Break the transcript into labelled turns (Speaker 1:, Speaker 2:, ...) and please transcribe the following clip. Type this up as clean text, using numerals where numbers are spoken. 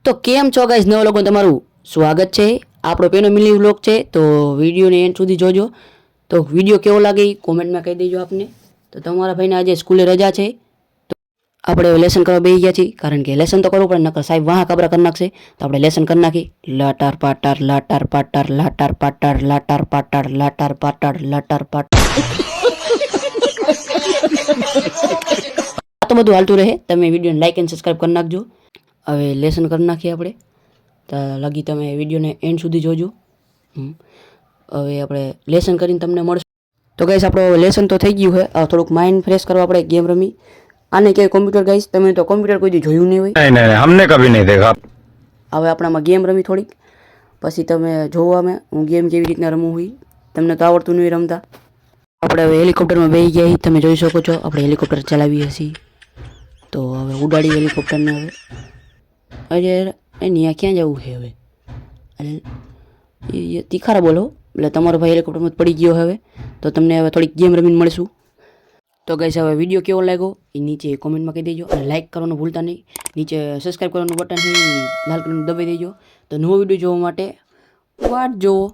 Speaker 1: તો કેમ છો ગાઈસ, નવા લોકો તમારું સ્વાગત છે। આપણો પેનો મિલી વ્લોગ છે, તો વિડીયોને એન્ડ સુધી જોજો। તો વિડીયો કેવો લાગે એ કોમેન્ટમાં કહી દેજો આપને। તો તમારા ભાઈને આજે સ્કૂલે રજા છે, તો આપણે લેસન કરવા બેસી ગયા છીએ, કારણ કે લેસન તો કરવું પડે, નકર સાહેબ વાહ કાબરા કરી નાખશે। તો આપણે લેસન કરી નાખી। લાટાર પાટાર લાટાર પાટાર લાટાર પાટાર લાટાર પાટાર લાટાર પાટાર લાટાર પાટાર આ તો બધું હાલતું રહે, તમે વિડીયોને લાઈક એન્ડ સબસ્ક્રાઈબ કરી નાખજો। હવે લેસન કરી નાખીએ આપણે, તો લગી તમે વિડીયોને એન્ડ સુધી જોજો। હવે આપણે લેસન કરીને તમને મળશું। તો ગાઈસ આપણો લેસન તો થઈ ગયું છે, થોડુંક માઇન્ડ ફ્રેશ કરવા આપણે ગેમ રમી। આને કહેવાય કોમ્પ્યુટર ગાઈસ, તમે તો કોમ્પ્યુટર કોઈ દી જોયું નહીં હોય।
Speaker 2: नहीं हमने कभी नहीं देखा।
Speaker 1: હવે આપણામાં ગેમ રમી થોડીક, પછી તમે જોવો અમે હું ગેમ કેવી રીતના રમું હોય, તમને તો આવડતું નહીં રમતા। આપણે હવે હેલિકોપ્ટરમાં બેસી ગયા છીએ, તમે જોઈ શકો છો આપણે હેલિકોપ્ટર ચલાવીએ છીએ। તો હવે ઉડાડી હેલિકોપ્ટરને। હવે અરે એની આ ક્યાં જવું છે હવે? અરે એ તીખારા બોલો, એટલે તમારો ભાઈ હેલિકોપ્ટરમાં પડી ગયો હવે। તો તમને હવે થોડીક ગેમ રમીને મળશું। તો ગાઈસ હવે વિડીયો કેવો લાગ્યો એ નીચે કોમેન્ટમાં કહી દેજો, અને લાઇક કરવાનું ભૂલતા નહીં। નીચે સબસ્ક્રાઈબ કરવાનું બટન છે, લાલ કલરનું દબાવી દેજો। તો નવો વિડીયો જોવા માટે વાટ જોવો।